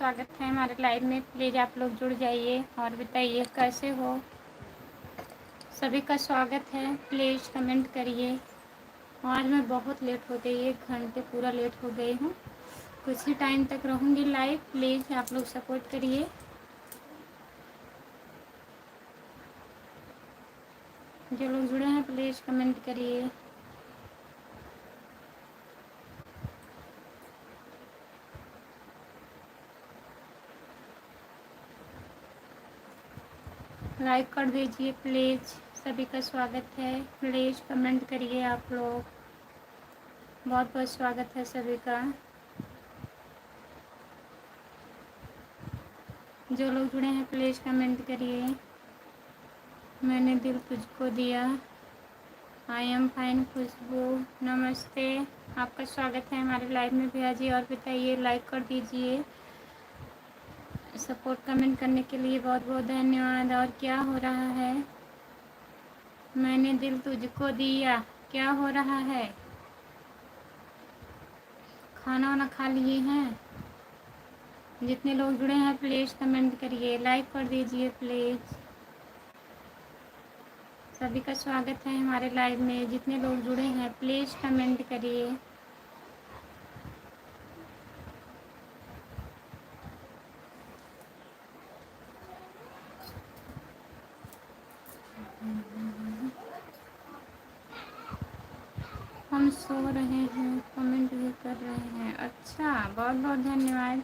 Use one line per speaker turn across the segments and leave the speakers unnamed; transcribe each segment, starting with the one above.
स्वागत है हमारे लाइव में। प्लीज़ आप लोग जुड़ जाइए और बताइए कैसे हो। सभी का स्वागत है। प्लीज़ कमेंट करिए। आज मैं बहुत लेट हो गई, 1 घंटे पूरा लेट हो गई हूँ। कुछ ही टाइम तक रहूँगी लाइव। प्लीज़ आप लोग सपोर्ट करिए। जो लोग जुड़े हैं प्लीज़ कमेंट करिए। लाइक कर दीजिए प्लीज़। सभी का स्वागत है। प्लीज़ कमेंट करिए आप लोग। बहुत बहुत स्वागत है सभी का। जो लोग जुड़े हैं प्लीज़ कमेंट करिए। मैंने दिल तुझको दिया। आई एम फाइन खुशबू, नमस्ते। आपका स्वागत है हमारे लाइव में भैया जी। और बताइए, लाइक कर दीजिए। सपोर्ट कमेंट करने के लिए बहुत बहुत धन्यवाद। और क्या हो रहा है? मैंने दिल तुझको दिया, क्या हो रहा है? खाना वाना खा लिए हैं? जितने लोग जुड़े हैं प्लीज़ कमेंट करिए, लाइक कर दीजिए प्लीज़। सभी का स्वागत है हमारे लाइव में। जितने लोग जुड़े हैं प्लीज़ कमेंट करिए। हम सो रहे हैं, कमेंट भी कर रहे हैं। अच्छा, बहुत बहुत धन्यवाद।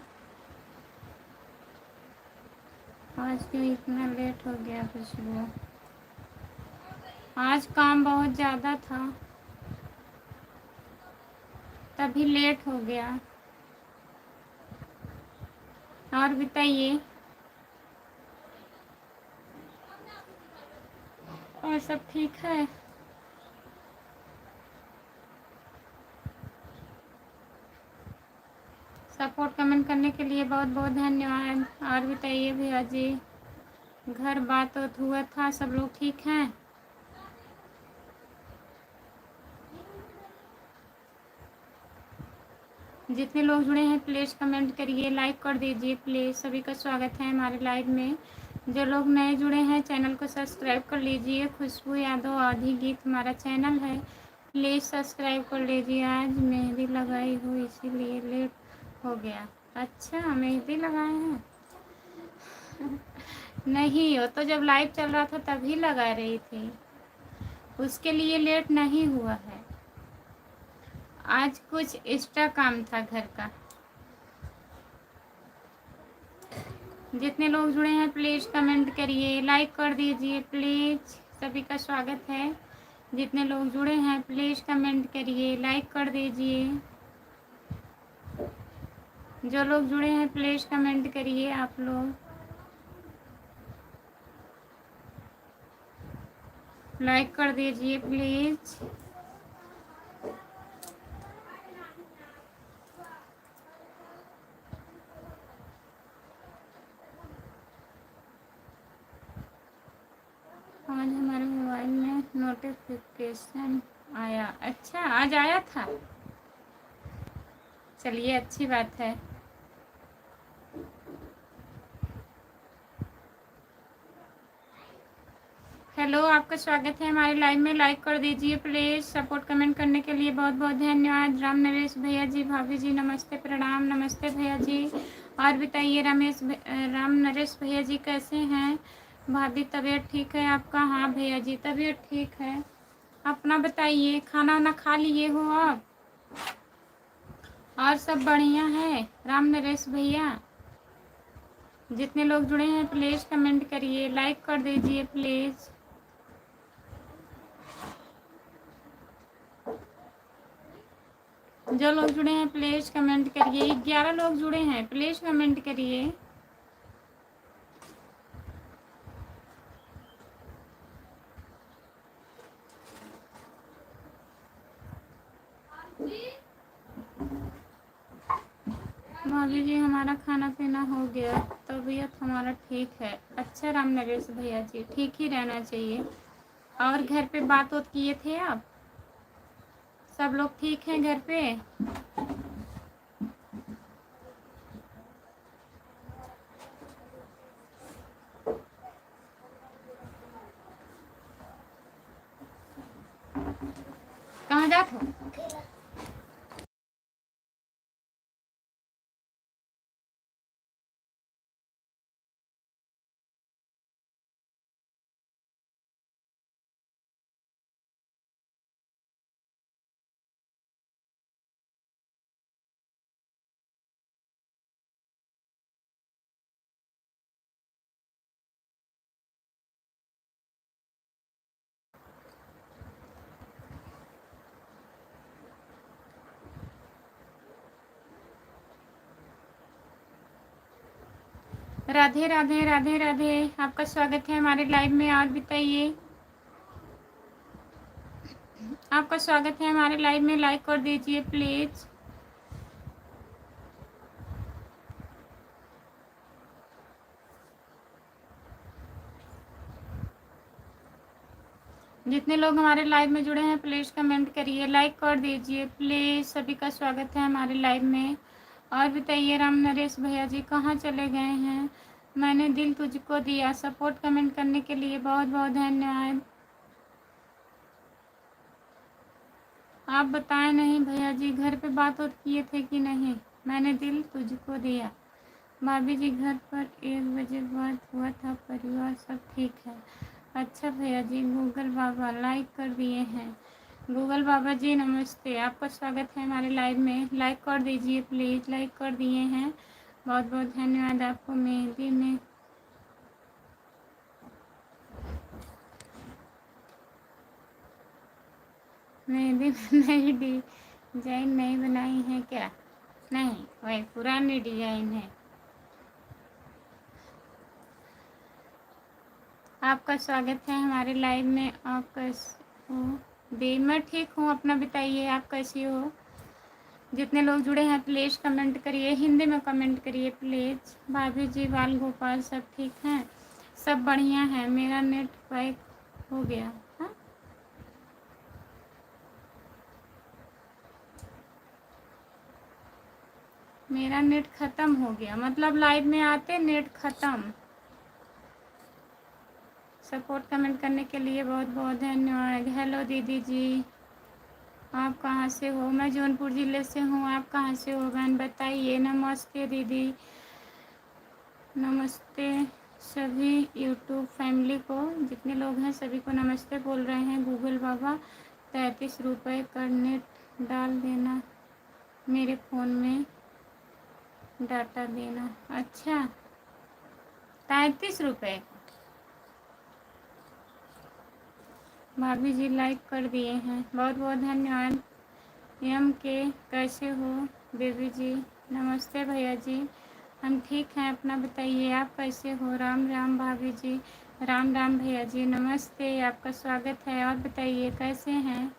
आज क्यों इतना लेट हो गया खुशबू? आज काम बहुत ज़्यादा था तभी लेट हो गया। और बताइए, और सब ठीक है? सपोर्ट कमेंट करने के लिए बहुत बहुत धन्यवाद। और बताइए भैया जी, घर बात हुआ था, सब लोग ठीक हैं? जितने लोग जुड़े हैं प्लीज़ कमेंट करिए, लाइक कर दीजिए प्लीज़। सभी का स्वागत है हमारे लाइव में। जो लोग नए जुड़े हैं चैनल को सब्सक्राइब कर लीजिए। खुशबू यादव आधी गीत हमारा चैनल है, प्लीज़ सब्सक्राइब कर लीजिए। आज मेहंदी लगाई हूँ इसीलिए लेट हो गया। अच्छा, मेहंदी लगाए हैं? नहीं, वो तो जब लाइव चल रहा था तभी लगा रही थी, उसके लिए लेट नहीं हुआ है। आज कुछ एक्स्ट्रा काम था घर का। जितने लोग जुड़े हैं प्लीज़ कमेंट करिए, लाइक कर दीजिए प्लीज़। सभी का स्वागत है। जितने लोग जुड़े हैं प्लीज़ कमेंट करिए, लाइक कर दीजिए। जो लोग जुड़े हैं प्लीज़ कमेंट करिए आप लोग। लाइक कर दीजिए प्लीज़। आज हमारे मोबाइल में नोटिफिकेशन आया। अच्छा, आज आया था? चलिए, अच्छी बात है। हेलो, आपका स्वागत है हमारे लाइव में। लाइक कर दीजिए प्लीज़। सपोर्ट कमेंट करने के लिए बहुत बहुत धन्यवाद। राम नरेश भैया जी, भाभी जी, नमस्ते, प्रणाम। नमस्ते भैया जी। और बताइए राम नरेश भैया जी कैसे हैं? भाभी, तबीयत ठीक है आपका? हाँ भैया जी, तबीयत ठीक है। अपना बताइए, खाना वाना खा लिए हो आप? और सब बढ़िया है राम नरेश भैया? जितने लोग जुड़े हैं प्लीज़ कमेंट करिए, लाइक कर दीजिए प्लीज़। जो लोग जुड़े हैं प्लीज़ कमेंट करिए। 11 लोग जुड़े हैं, प्लीज़ कमेंट करिए। भाभी जी, हमारा खाना पीना हो गया, तबीयत हमारा ठीक है। अच्छा राम नरेश भैया जी, ठीक ही रहना चाहिए। और घर पे बात किए थे आप? सब लोग ठीक हैं घर पे? बैठो। राधे राधे राधे राधे, आपका स्वागत है हमारे लाइव में। और बताइए, आपका स्वागत है हमारे लाइव में। लाइक कर दीजिए प्लीज़। जितने लोग हमारे लाइव में जुड़े हैं प्लीज़ कमेंट करिए, लाइक कर दीजिए प्लीज़। सभी का स्वागत है हमारे लाइव में। और बताइए, राम नरेश भैया जी कहाँ चले गए हैं? मैंने दिल तुझको दिया, सपोर्ट कमेंट करने के लिए बहुत बहुत धन्यवाद। आप बताएं नहीं भैया जी, घर पे बात और किए थे कि नहीं? मैंने दिल तुझको दिया। भाभी जी घर पर 1 बजे बात हुआ था, परिवार सब ठीक है? अच्छा भैया जी, गूगल बाबा लाइक कर दिए हैं। गूगल बाबा जी नमस्ते, आपका स्वागत है हमारे लाइव में। लाइक कर दीजिए प्लीज़, लाइक कर दिए हैं, बहुत बहुत धन्यवाद आपको। मेहंदी में नई डिजाइन नहीं बनाई है क्या? नहीं, वही पुरानी डिजाइन है। आपका स्वागत है हमारे लाइव में। आप कैसे हो दी? मैं ठीक हूँ, अपना बताइए आप कैसी हो? जितने लोग जुड़े हैं प्लीज़ कमेंट करिए, हिंदी में कमेंट करिए प्लीज़। भाभी जी, बाल गोपाल सब ठीक हैं? सब बढ़िया है। मेरा नेट पैक हो गया। हाँ, मेरा नेट ख़त्म हो गया मतलब लाइव में आते नेट ख़त्म। सपोर्ट कमेंट करने के लिए बहुत बहुत धन्यवाद। हेलो दीदी जी, आप कहाँ से हो? मैं जौनपुर ज़िले से हूँ। आप कहाँ से हो बहन बताइए? नमस्ते दीदी, नमस्ते सभी यूट्यूब फैमिली को, जितने लोग हैं सभी को नमस्ते बोल रहे हैं। गूगल बाबा 33 रुपये का नेट डाल देना, मेरे फ़ोन में डाटा देना। अच्छा, 33 रुपये। भाभी जी लाइक कर दिए हैं, बहुत बहुत धन्यवाद। एम के कैसे हो? बेबी जी नमस्ते भैया जी, हम ठीक हैं, अपना बताइए आप कैसे हो? राम राम भाभी जी, राम राम भैया जी नमस्ते, आपका स्वागत है। और बताइए कैसे हैं?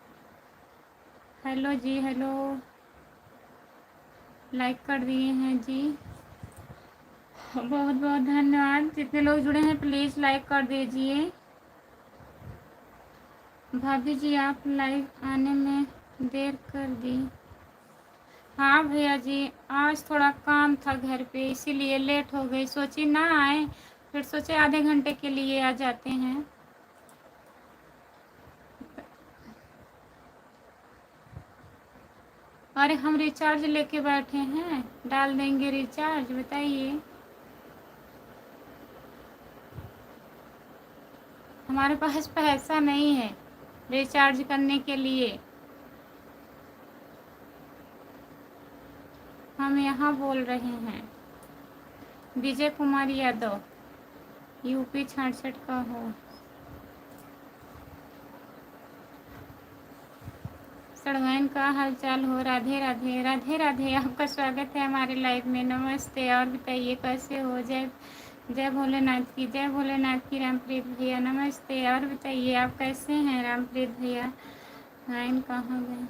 हेलो जी, हेलो, लाइक कर दिए हैं जी, बहुत बहुत धन्यवाद। जितने लोग जुड़े हैं प्लीज़ लाइक कर दीजिए। भाभी जी आप लाइव आने में देर कर दी। हाँ भैया जी, आज थोड़ा काम था घर पे, इसीलिए लेट हो गई। सोची ना आए, फिर सोचे आधे घंटे के लिए आ जाते हैं। अरे हम रिचार्ज लेके बैठे हैं, डाल देंगे रिचार्ज, बताइए। हमारे पास पैसा नहीं है रिचार्ज करने के लिए। हम यहाँ बोल रहे हैं विजय कुमार यादव, यूपी 66 का हो। सड़गैन का हालचाल हो? राधे राधे राधे राधे, आपका स्वागत है हमारे लाइव में। नमस्ते, और बताइए कैसे हो? जय जय भोलेनाथ की, जय भोलेनाथ की। रामप्रीत भैया नमस्ते, और बताइए आप कैसे हैं? रामप्रीत भैया लाइन कहाँ गए?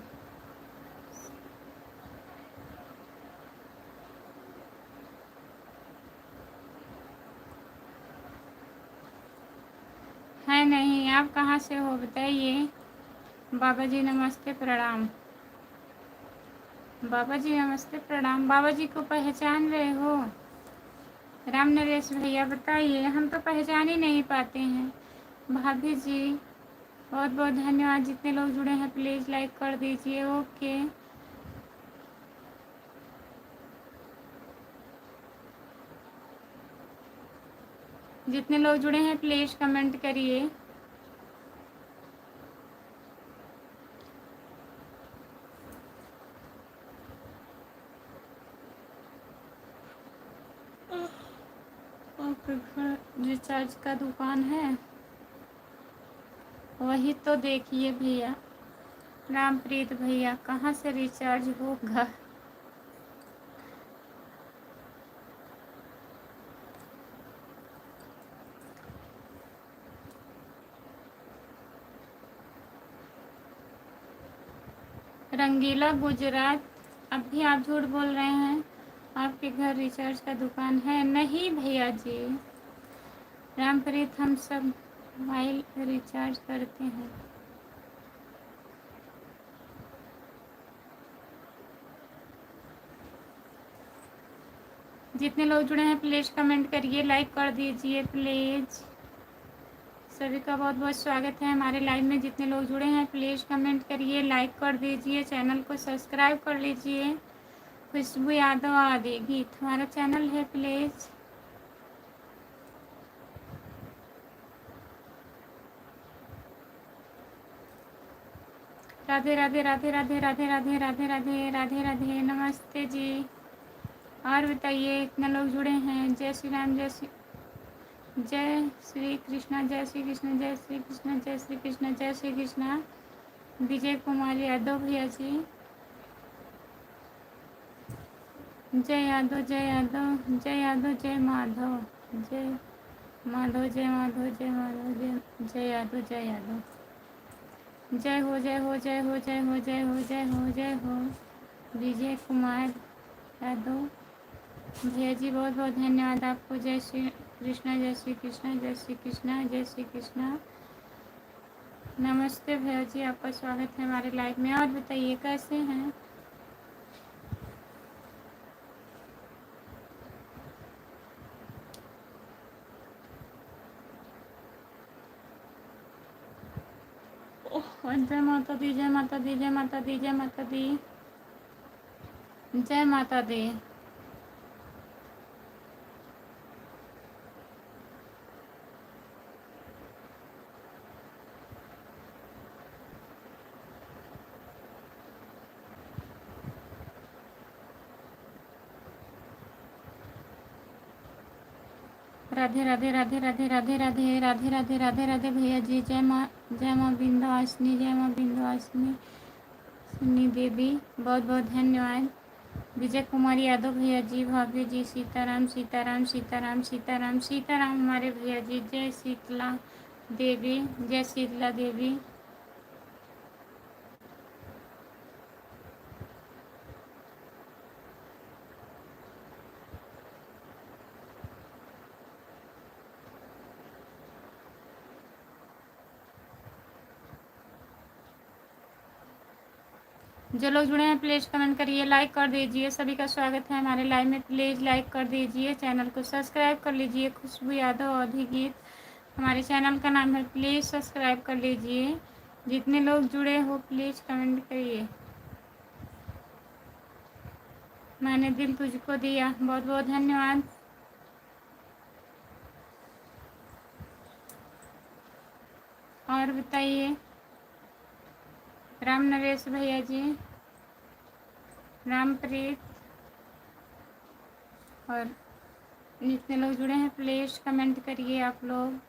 है नहीं, आप कहाँ से हो बताइए। बाबा जी नमस्ते प्रणाम। बाबा जी नमस्ते प्रणाम। बाबा जी को पहचान रहे हो? राम नरेश भैया बताइए, हम तो पहचान ही नहीं पाते हैं। भाभी जी बहुत बहुत धन्यवाद। जितने लोग जुड़े हैं प्लीज़ लाइक कर दीजिए। ओके, जितने लोग जुड़े हैं प्लीज़ कमेंट करिए। आपके घर रिचार्ज का दुकान है? वही तो देखिए भैया, रामप्रीत भैया, कहाँ से रिचार्ज होगा? रंगीला गुजरात, अब भी आप झूठ बोल रहे हैं। आपके घर रिचार्ज का दुकान है? नहीं भैया जी, रामप्रीत, हम सब मोबाइल रिचार्ज करते हैं। जितने लोग जुड़े हैं प्लीज़ कमेंट करिए, लाइक कर दीजिए प्लीज़। सभी का बहुत बहुत स्वागत है हमारे लाइव में। जितने लोग जुड़े हैं प्लीज़ कमेंट करिए, लाइक कर दीजिए, चैनल को सब्सक्राइब कर लीजिए। खुशबू यादव आदि गीत हमारा चैनल है प्लीज़। राधे राधे राधे राधे राधे राधे राधे राधे राधे राधे, नमस्ते जी। और बताइए इतने लोग जुड़े हैं। जय श्री राम, जय श्री कृष्णा, जय श्री कृष्ण, जय श्री कृष्ण, जय श्री कृष्ण, जय श्री कृष्णा। विजय कुमार यादव भैया जी, जय यादव, जय यादव, जय यादव, जय माधव, जय माधव, जय माधव, जय माधव, जय यादव, जय यादव, जय हो, जय हो, जय हो, जय हो, जय हो, जय हो, जय हो। विजय कुमार यादव भैया जी, बहुत बहुत धन्यवाद आपको। जय श्री कृष्णा, जय श्री कृष्णा, जय श्री कृष्णा, जय श्री कृष्णा। नमस्ते भैया जी, आपका स्वागत है हमारे लाइव में। और बताइए कैसे हैं? जय माता दी, जय माता दी, जय माता दी, जय माता दी, जय माता दी। राधे राधे राधे राधे राधे राधे राधे राधे राधे राधे भैया जी। जय माँ विंध्यवासिनी, जय माँ विंध्यवासिनी सुनी देवी, बहुत बहुत धन्यवाद। विजय कुमार यादव भैया जी, भाभी जी, सीताराम सीताराम सीताराम सीताराम सीताराम हमारे भैया जी। जय शीतला देवी, जय शीतला देवी। जो लोग जुड़े हैं प्लीज़ कमेंट करिए, लाइक कर दीजिए। सभी का स्वागत है हमारे लाइव में। प्लीज़ लाइक कर दीजिए, चैनल को सब्सक्राइब कर लीजिए। खुशबू यादव अवधि गीत हमारे चैनल का नाम है, प्लीज़ सब्सक्राइब कर लीजिए। जितने लोग जुड़े हो प्लीज़ कमेंट करिए। मैंने दिल तुझको दिया, बहुत बहुत धन्यवाद। और बताइए राम नरेश भैया जी, रामप्रीत, और जितने लोग जुड़े हैं प्लीज़ कमेंट करिए आप लोग।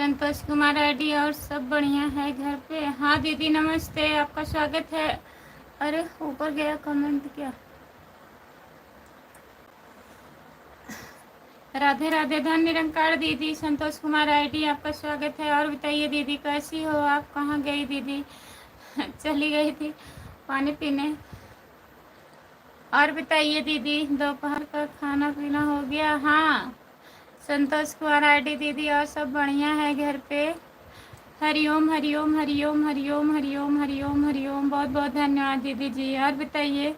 संतोष कुमार आईडी और सब बढ़िया है घर पे। हाँ दीदी नमस्ते, आपका स्वागत है। अरे ऊपर गया कमेंट क्या। राधे राधे, धन निरंकार दीदी। संतोष कुमार आईडी आपका स्वागत है। और बताइए दीदी कैसी हो आप, कहाँ गई दीदी? चली गई थी पानी पीने। और बताइए दीदी दोपहर का खाना पीना हो गया? हाँ संतोष कुमार आईडी दीदी और सब बढ़िया है घर पे। हरिओम हरिओम हरिओम हरिओम हरिओम हरिओम हरिओम, बहुत बहुत धन्यवाद दीदी जी। और बताइए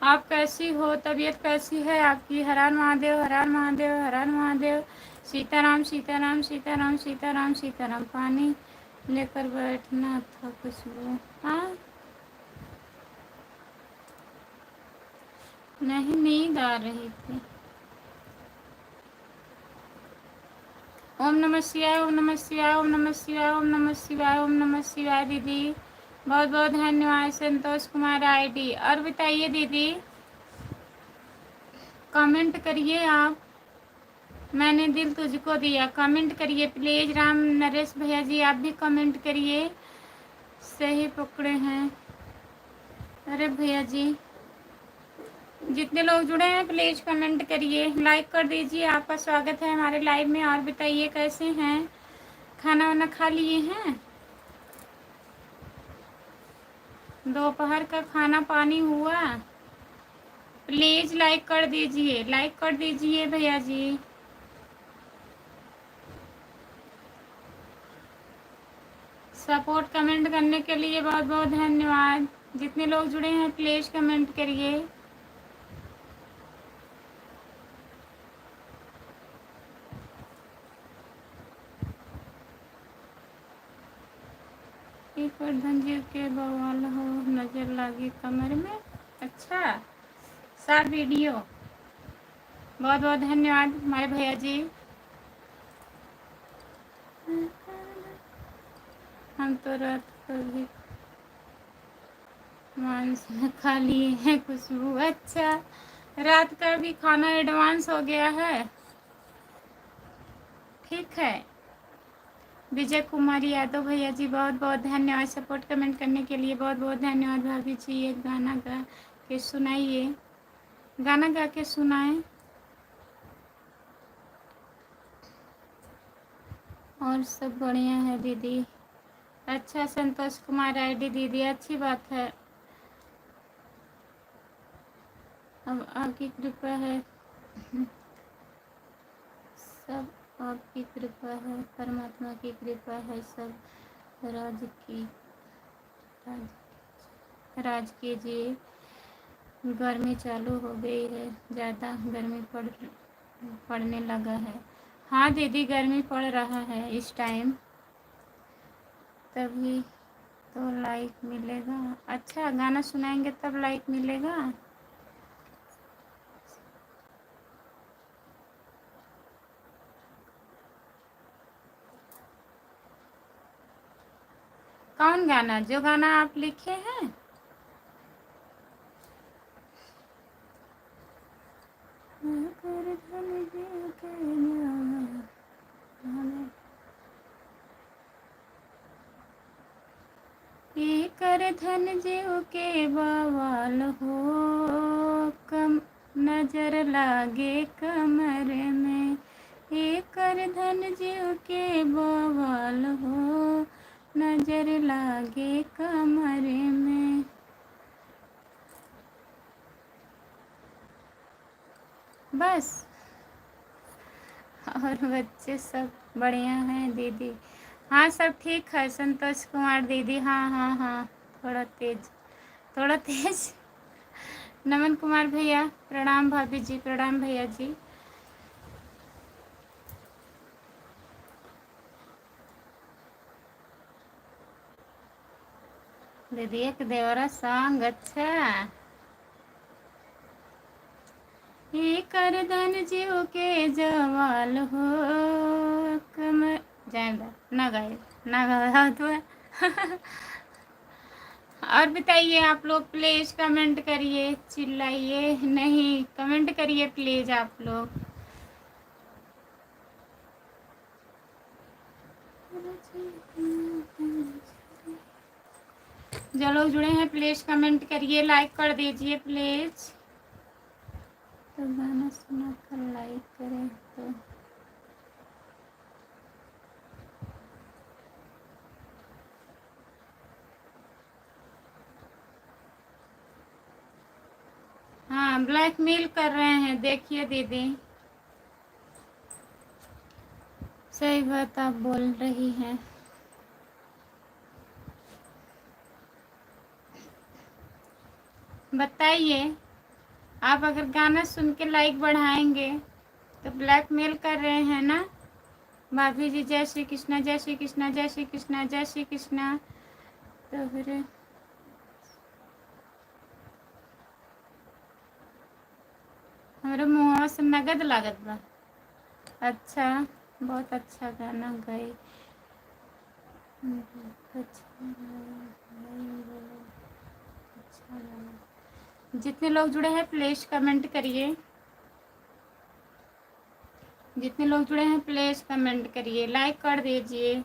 आप कैसी हो, तबीयत कैसी है आपकी? हर हर महादेव, हर हर महादेव, हर हर महादेव। सीताराम सीताराम सीताराम सीताराम सीताराम। पानी लेकर बैठना था खुशबू। हाँ नहीं, नींद आ रही थी। ओम नमः शिवाय, ओम नमः शिवाय, ओम नमः शिवाय, ओम नमः शिवाय, ओम नमः शिवाय दीदी। बहुत बहुत धन्यवाद संतोष कुमार आईडी। और बताइए दीदी कमेंट करिए आप। मैंने दिल तुझको दिया, कमेंट करिए प्लीज। राम नरेश भैया जी आप भी कमेंट करिए। सही पकड़े हैं। अरे भैया जी जितने लोग जुड़े हैं प्लीज कमेंट करिए, लाइक कर दीजिए। आपका स्वागत है हमारे लाइव में। और बताइए कैसे हैं, खाना वाना खा लिए हैं? दोपहर का खाना पानी हुआ? प्लीज लाइक कर दीजिए, लाइक कर दीजिए भैया जी। सपोर्ट कमेंट करने के लिए बहुत बहुत धन्यवाद। जितने लोग जुड़े हैं प्लीज कमेंट करिए। एक और धनजीव के बवाल हो, नजर लगी कमर में। अच्छा सार वीडियो, बहुत बहुत धन्यवाद हमारे भैया जी। हम तो रात को भी मांस खा लिए हैं खुशबू। अच्छा रात का भी खाना एडवांस हो गया है, ठीक है। विजय कुमार यादव भैया जी बहुत बहुत धन्यवाद सपोर्ट कमेंट करने के लिए, बहुत बहुत धन्यवाद। भाभी जी एक गाना गा के सुनाइए, गाना गा के सुनाएं। और सब बढ़िया है दीदी। अच्छा संतोष कुमार आईडी दीदी अच्छी बात है। अब आपकी कृपा है, सब आपकी कृपा है, परमात्मा की कृपा है। सब राज की राज कीजिए। गर्मी चालू हो गई है, ज़्यादा गर्मी पड़ने लगा है। हाँ दीदी गर्मी पड़ रहा है इस टाइम, तभी तो लाइक मिलेगा। अच्छा गाना सुनाएंगे तब लाइक मिलेगा। कौन गाना? जो गाना आप लिखे हैं? कर धन जीव के बवाल हो, कम नजर लागे कमर में। कर धन जीव के बवाल हो, नजर लागे कमर में। बस और बच्चे सब बढ़िया हैं दीदी? हाँ सब ठीक है संतोष कुमार दीदी। हाँ हाँ हाँ थोड़ा तेज, थोड़ा तेज। नमन कुमार भैया प्रणाम, भाभी जी प्रणाम भैया जी। दीदी एक देवरा सॉन्ग। अच्छा ये कर धन जीव के जवाल हो, कम जाएगा ना गाए ना गाया तो। और बताइए आप लोग प्लीज कमेंट करिए, चिल्लाइए नहीं, कमेंट करिए प्लीज आप लोग। लोग जुड़े हैं प्लीज़ कमेंट करिए, लाइक कर दीजिए प्लीज़। तो गाना सुना कर लाइक करें तो हाँ, ब्लैकमेल कर रहे हैं, देखिए दीदी। सही बात आप बोल रही हैं। बताइए, आप अगर गाना सुन के लाइक बढ़ाएंगे तो ब्लैकमेल कर रहे हैं ना। भाभी जी जय श्री कृष्णा, जय श्री कृष्णा, जय श्री कृष्णा, जय श्री कृष्णा। तो फिर हमारे मुँह से नगद लागत बा। अच्छा, बहुत अच्छा गाना गए। अच्छा लगा। जितने लोग जुड़े हैं प्लीज कमेंट करिए। जितने लोग जुड़े हैं प्लीज कमेंट करिए, लाइक कर दीजिए।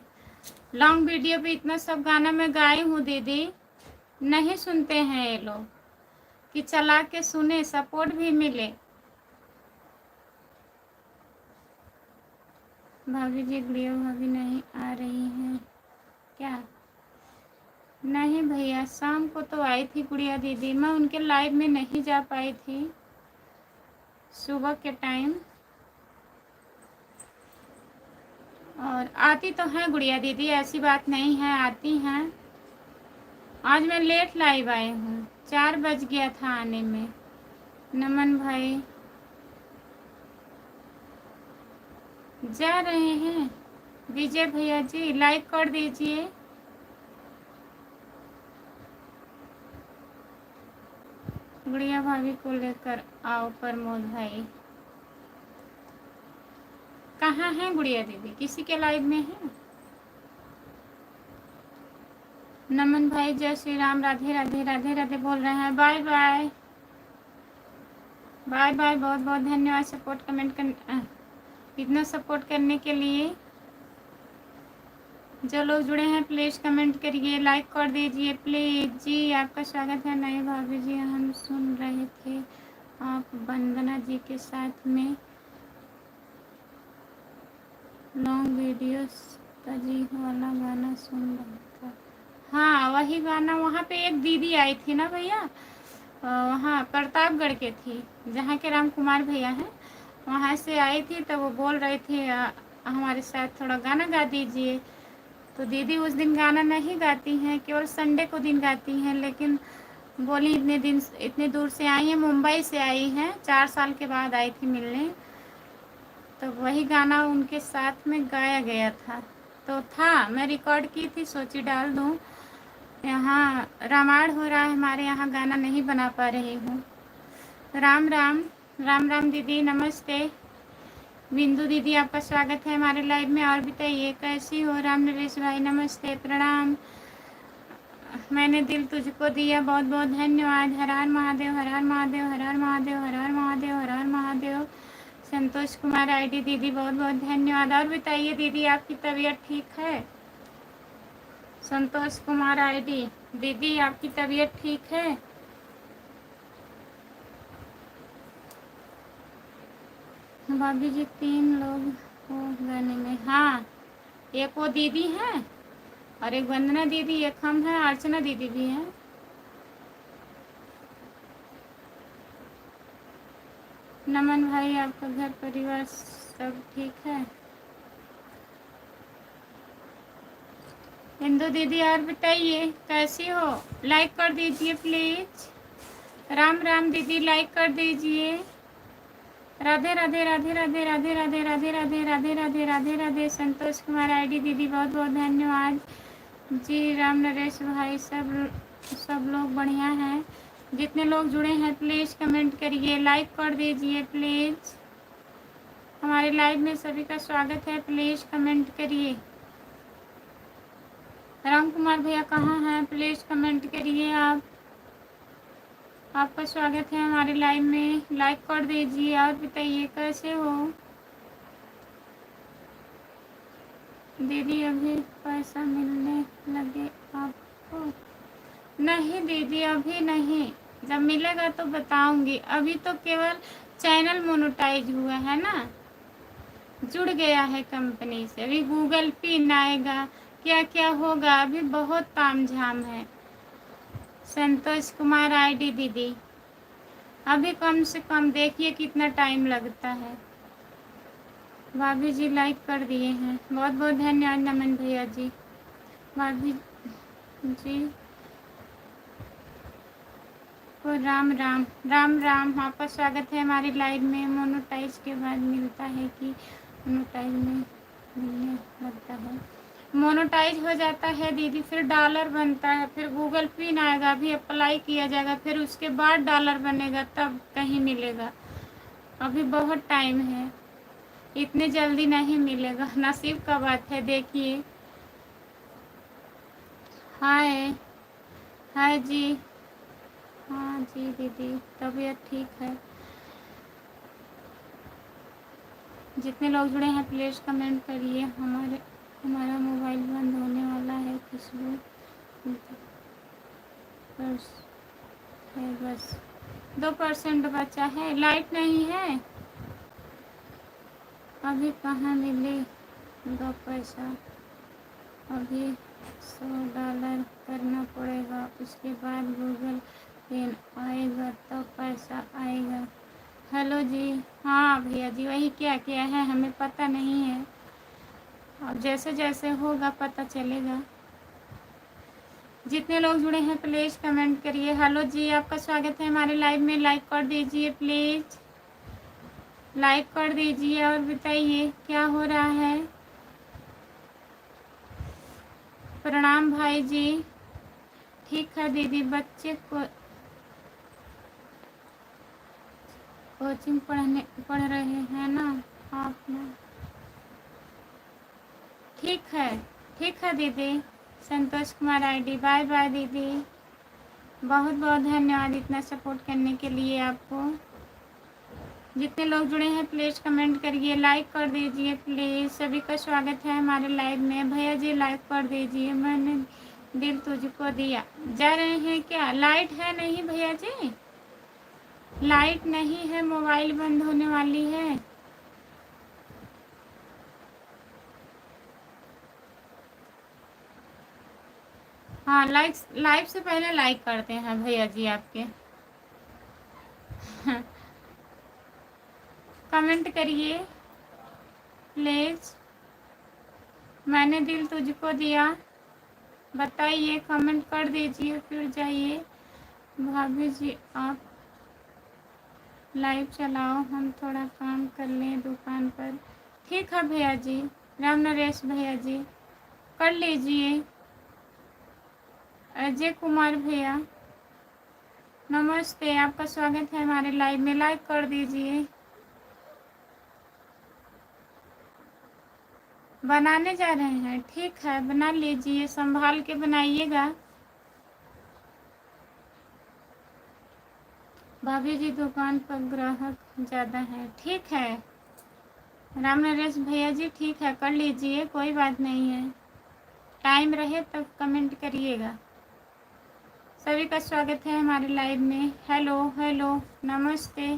लॉन्ग वीडियो पे इतना सब गाना मैं गाई हूँ दीदी, नहीं सुनते हैं ये लोग कि चला के सुने, सपोर्ट भी मिले। भाभी जी गुड़िया भाभी नहीं आ रही हैं क्या? नहीं भैया, शाम को तो आई थी गुड़िया दीदी, मैं उनके लाइव में नहीं जा पाई थी सुबह के टाइम। और आती तो हैं गुड़िया दीदी, ऐसी बात नहीं है, आती हैं। आज मैं लेट लाइव आई हूँ, 4 बज गया था आने में। नमन भाई जा रहे हैं। विजय भैया जी लाइक कर दीजिए। गुड़िया भाभी को लेकर आओ प्रमोद भाई। कहाँ हैं गुड़िया दीदी, किसी के लाइव में है? नमन भाई जय श्री राम, राधे राधे, राधे राधे बोल रहे हैं। बाय बाय, बाय बाय, बहुत बहुत धन्यवाद सपोर्ट कमेंट कर इतना सपोर्ट करने के लिए। जो लोग जुड़े हैं प्लीज़ कमेंट करिए, लाइक कर दीजिए प्लीज़। जी आपका स्वागत है नए भाभी जी। हम सुन रहे थे आप वंदना जी के साथ में लॉन्ग वीडियो तजी वाला गाना सुन रहा था। हाँ वही गाना, वहाँ पे एक दीदी आई थी ना भैया, वहाँ प्रतापगढ़ के थी, जहाँ के राम कुमार भैया हैं, वहाँ से आई थी। तो वो बोल रहे थे हमारे साथ थोड़ा गाना गा दीजिए। तो दीदी उस दिन गाना नहीं गाती हैं, केवल संडे को दिन गाती हैं। लेकिन बोली इतने दूर से आई हैं, मुंबई से आई हैं, 4 साल के बाद आई थी मिलने। तो वही गाना उनके साथ में गाया गया था। तो था, मैं रिकॉर्ड की थी, सोची डाल दूँ। यहाँ रामायण हो रहा है हमारे यहाँ, गाना नहीं बना पा रही हूँ। राम राम, राम राम दीदी, नमस्ते। बिंदु दीदी आपका स्वागत है हमारे लाइव में। और बताइए कैसी हो? राम नरेश भाई नमस्ते, प्रणाम। मैंने दिल तुझको दिया, बहुत बहुत धन्यवाद। हर हर महादेव, हर हर महादेव, हर हर महादेव, हर हर महादेव, हर हर महादेव। संतोष कुमार आईडी दीदी बहुत बहुत धन्यवाद। और बताइए दीदी आपकी तबीयत ठीक है? संतोष कुमार आईडी दीदी आपकी तबीयत ठीक है? भाभी जी 3 लोग हो गाने में। हाँ, एक वो दीदी हैं और एक वंदना दीदी, एक हम हैं, अर्चना दीदी भी हैं। नमन भाई आपका घर परिवार सब ठीक है? इंदु दीदी और बताइए कैसी हो? लाइक कर दीजिए प्लीज। राम राम दीदी लाइक कर दीजिए। राधे राधे, राधे राधे, राधे राधे, राधे राधे, राधे राधे, राधे राधे। संतोष कुमार आईडी दीदी बहुत बहुत धन्यवाद जी। राम नरेश भाई सब लोग बढ़िया हैं। जितने लोग जुड़े हैं प्लीज़ कमेंट करिए, लाइक कर दीजिए प्लीज़। हमारे लाइव में सभी का स्वागत है, प्लीज़ कमेंट करिए। राम कुमार भैया कहाँ हैं? प्लीज़ कमेंट करिए आप। आपका स्वागत है हमारे लाइव में, लाइक कर दीजिए। और बताइए कैसे हो दीदी? अभी पैसा मिलने लगे आपको? नहीं दीदी, अभी नहीं, जब मिलेगा तो बताऊंगी। अभी तो केवल चैनल मोनेटाइज हुआ है ना, जुड़ गया है कंपनी से। अभी गूगल पिन आएगा, क्या क्या होगा, अभी बहुत तामझाम है। संतोष कुमार आईडी दीदी, अभी कम से कम देखिए कितना टाइम लगता है। भाभी जी लाइक कर दिए हैं, बहुत बहुत धन्यवाद नमन भैया जी। भाभी जी को राम राम राम राम, आपका स्वागत है हमारी लाइव में। मोनेटाइज के बाद मिलता है कि मोनेटाइज में मिलने लगता है? मोनेटाइज हो जाता है दीदी, फिर डॉलर बनता है, फिर गूगल पिन आएगा, अभी अप्लाई किया जाएगा, फिर उसके बाद डॉलर बनेगा, तब कहीं मिलेगा। अभी बहुत टाइम है, इतने जल्दी नहीं मिलेगा, नसीब का बात है। देखिए, हाय हाय जी, हाँ जी दीदी, तबीयत ठीक है। जितने लोग जुड़े हैं प्लीज़ कमेंट करिए। हमारा मोबाइल बंद होने वाला है, खुशबू बस है, बस 2% बचा है। लाइट नहीं है, अभी कहाँ मिले 2 पैसा? अभी $100 करना पड़ेगा, उसके बाद गूगल पेन आएगा तो पैसा आएगा। हेलो जी, हाँ भैया जी, वही क्या क्या है हमें पता नहीं है, अब जैसे जैसे होगा पता चलेगा। जितने लोग जुड़े हैं प्लीज़ कमेंट करिए। हेलो जी, आपका स्वागत है हमारे लाइव में। लाइक कर दीजिए प्लीज़, लाइक कर दीजिए और बताइए क्या हो रहा है। प्रणाम भाई जी, ठीक है दीदी। बच्चे को कोचिंग पढ़ रहे हैं ना आप ना? ठीक है दीदी। संतोष कुमार आईडी, बाय बाय दीदी, बहुत बहुत धन्यवाद इतना सपोर्ट करने के लिए आपको। जितने लोग जुड़े हैं प्लीज़ कमेंट करिए, लाइक कर दीजिए प्लीज़। सभी का स्वागत है हमारे लाइव में। भैया जी लाइक कर दीजिए, मैंने दिल तुझको दिया। जा रहे हैं क्या? लाइट है नहीं भैया जी, लाइट नहीं है, मोबाइल बंद होने वाली है। हाँ, लाइव से पहले लाइक करते हैं भैया जी आपके। कमेंट करिए प्लीज़, मैंने दिल तुझको दिया, बताइए, कमेंट कर दीजिए। फिर जाइए भाभी जी, आप लाइव चलाओ, हम थोड़ा काम कर लें दुकान पर। ठीक है भैया जी, राम नरेश भैया जी, कर लीजिए। अजय कुमार भैया नमस्ते, आपका स्वागत है हमारे लाइव में। लाइक कर दीजिए। बनाने जा रहे हैं, ठीक है बना लीजिए, संभाल के बनाइएगा। भाभी जी दुकान पर ग्राहक ज़्यादा है, ठीक है राम नरेश भैया जी, ठीक है कर लीजिए, कोई बात नहीं है। टाइम रहे तब कमेंट करिएगा। सभी का स्वागत है हमारे लाइव में। हेलो हेलो नमस्ते,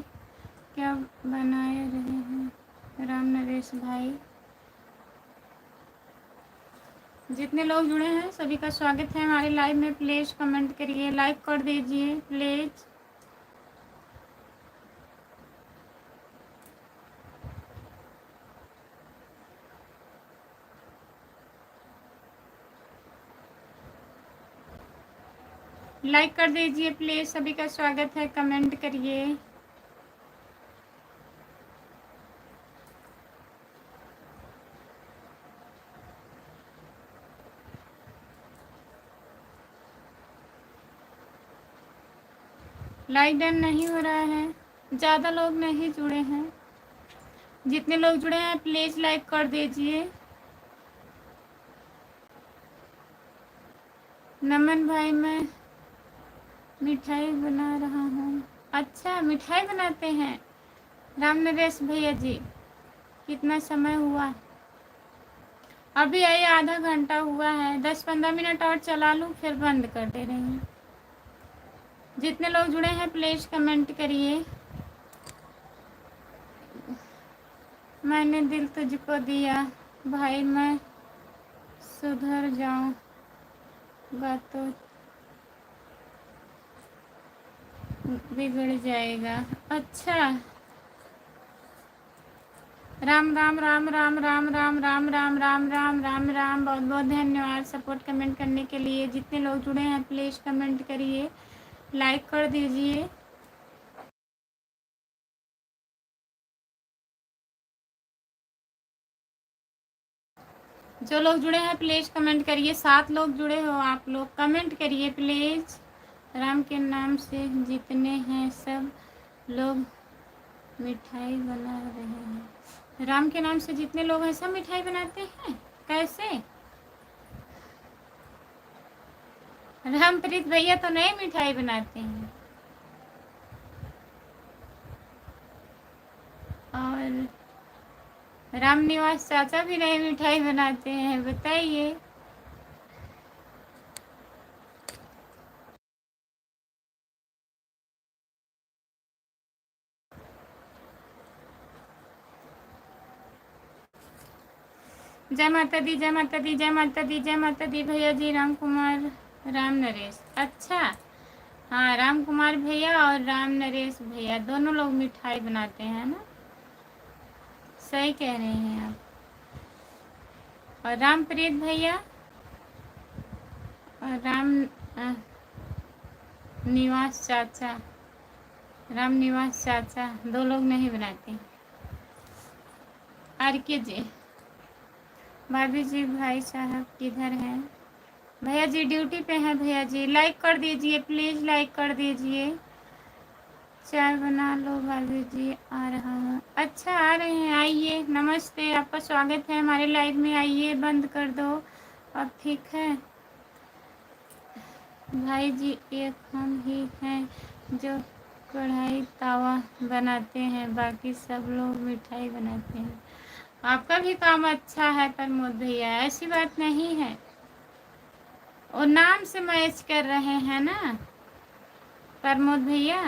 क्या बनाए रहे हैं राम नरेश भाई? जितने लोग जुड़े हैं सभी का स्वागत है हमारे लाइव में। प्लीज़ कमेंट करिए, लाइक कर दीजिए प्लीज़। लाइक कर दीजिए प्लीज़, सभी का स्वागत है, कमेंट करिए। लाइक डन नहीं हो रहा है, ज़्यादा लोग नहीं जुड़े हैं। जितने लोग जुड़े हैं प्लीज़ लाइक कर दीजिए। नमन भाई, मैं मिठाई बना रहा हूँ। अच्छा, मिठाई बनाते हैं राम नरेश भैया जी, कितना समय हुआ? अभी आई आधा घंटा हुआ है, 10-15 मिनट और चला लूँ फिर बंद कर दे रही हूँ। जितने लोग जुड़े हैं प्लीज कमेंट करिए। मैंने दिल तुझको दिया भाई, मैं सुधर जाऊंगा तो बिगड़ जाएगा। अच्छा, राम राम राम राम राम राम राम राम राम राम राम राम। बहुत बहुत धन्यवाद सपोर्ट कमेंट करने के लिए। जितने लोग जुड़े हैं प्लीज कमेंट करिए, लाइक कर दीजिए। जो लोग जुड़े हैं प्लीज कमेंट करिए। 7 लोग जुड़े हो आप लोग, कमेंट करिए प्लीज। राम के नाम से जितने हैं सब लोग मिठाई बना रहे हैं। राम के नाम से जितने लोग हैं सब मिठाई बनाते हैं। कैसे? रामप्रीत भैया तो नहीं मिठाई बनाते हैं, और राम निवास चाचा भी नहीं मिठाई बनाते हैं। बताइए। जय माता दी, जय माता दी, जय माता दी, जय माता दी भैया जी। राम कुमार, राम नरेश। अच्छा, हाँ, राम कुमार भैया और राम नरेश भैया दोनों लोग मिठाई बनाते हैं ना। सही कह रहे हैं आप। और रामप्रीत भैया और निवास चाचा, राम निवास चाचा दो लोग नहीं बनाते। आर के जी, भाभी जी भाई साहब किधर हैं? भैया जी ड्यूटी पे हैं। भैया जी लाइक कर दीजिए प्लीज़, लाइक कर दीजिए। चाय बना लो भाभी जी, आ रहा हूँ। अच्छा, आ रहे हैं, आइए। नमस्ते, आपका स्वागत है हमारे लाइव में। आइए, बंद कर दो अब, ठीक है। भाई जी एक हम ही हैं जो कढ़ाई तावा बनाते हैं, बाकी सब लोग मिठाई बनाते हैं। आपका भी काम अच्छा है प्रमोद भैया, ऐसी बात नहीं है। और नाम से मैच कर रहे हैं ना प्रमोद भैया।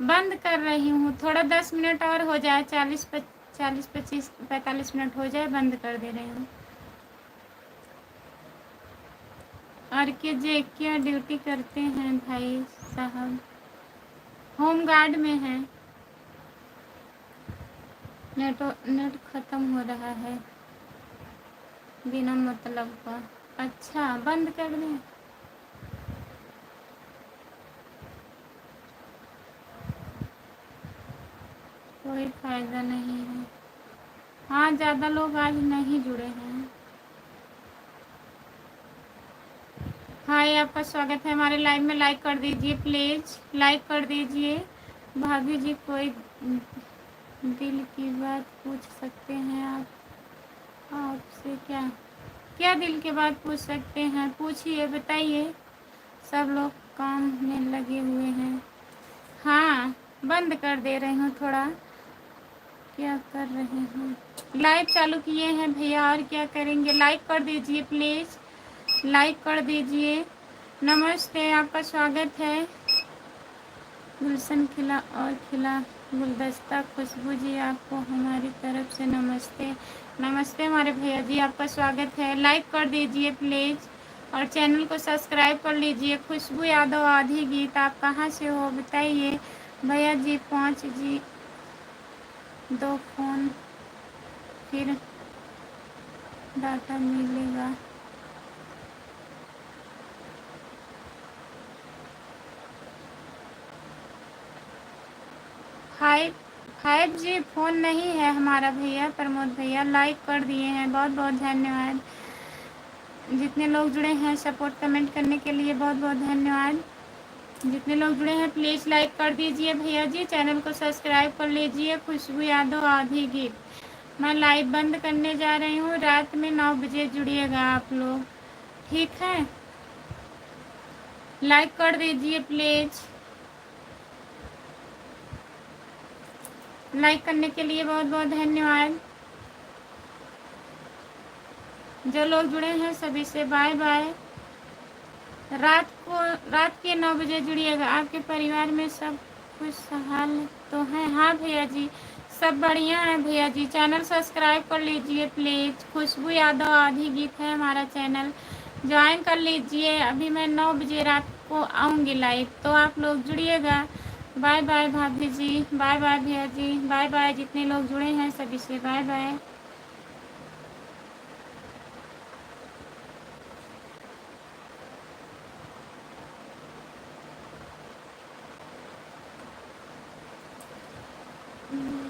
बंद कर रही हूँ, थोड़ा 10 मिनट और हो जाए, 40 25 45 मिनट हो जाए, बंद कर दे रही हूँ। और के जे क्या ड्यूटी करते हैं भाई साहब? होम गार्ड में है। नेट ख़त्म हो रहा है बिना मतलब का। अच्छा, बंद कर दें? कोई फ़ायदा नहीं है। हाँ, ज़्यादा लोग आज नहीं जुड़े हैं। हाय, आपका स्वागत है हमारे लाइव में। लाइक कर दीजिए प्लीज़, लाइक कर दीजिए। भाभी जी कोई दिल की बात पूछ सकते हैं आपसे? क्या क्या दिल की बात पूछ सकते हैं? पूछिए, बताइए। सब लोग काम में लगे हुए हैं। हाँ, बंद कर दे रही हूँ थोड़ा। क्या कर रहे हैं? लाइव चालू किए हैं भैया, और क्या करेंगे। लाइक कर दीजिए प्लीज़, लाइक कर दीजिए। नमस्ते, आपका स्वागत है। गुलशन खिला और खिला गुलदस्ता। खुशबू जी आपको हमारी तरफ से नमस्ते। नमस्ते हमारे भैया जी, आपका स्वागत है। लाइक कर दीजिए प्लीज़, और चैनल को सब्सक्राइब कर लीजिए। खुशबू यादव आधी गीत, आप कहाँ से हो बताइए। भैया जी 5 जी 2 फ़ोन फिर डाटा मिलेगा। 5G फ़ोन नहीं है हमारा भैया प्रमोद भैया। लाइक कर दिए हैं, बहुत बहुत धन्यवाद। जितने लोग जुड़े हैं सपोर्ट कमेंट करने के लिए बहुत बहुत धन्यवाद। जितने लोग जुड़े हैं प्लीज़ लाइक कर दीजिए भैया जी। चैनल को सब्सक्राइब कर लीजिए। खुशबू यादव आधी गीत। मैं लाइव बंद करने जा रही हूँ। रात में 9 बजे जुड़िएगा आप लोग, ठीक है। लाइक कर दीजिए प्लीज़। लाइक करने के लिए बहुत बहुत धन्यवाद। जो लोग जुड़े हैं सभी से बाय बाय। रात के 9 बजे जुड़िएगा। आपके परिवार में सब खुशहाल तो है? हाँ भैया जी, सब बढ़िया है भैया जी। चैनल सब्सक्राइब कर लीजिए प्लीज़। खुशबू यादव आधी गीत है हमारा चैनल, ज्वाइन कर लीजिए। अभी मैं 9 बजे रात को आऊँगी लाइव, तो आप लोग जुड़िएगा। बाय बाय भाभी जी, बाय बाय भैया जी, बाय बाय। जितने लोग जुड़े हैं सभी से बाय बाय।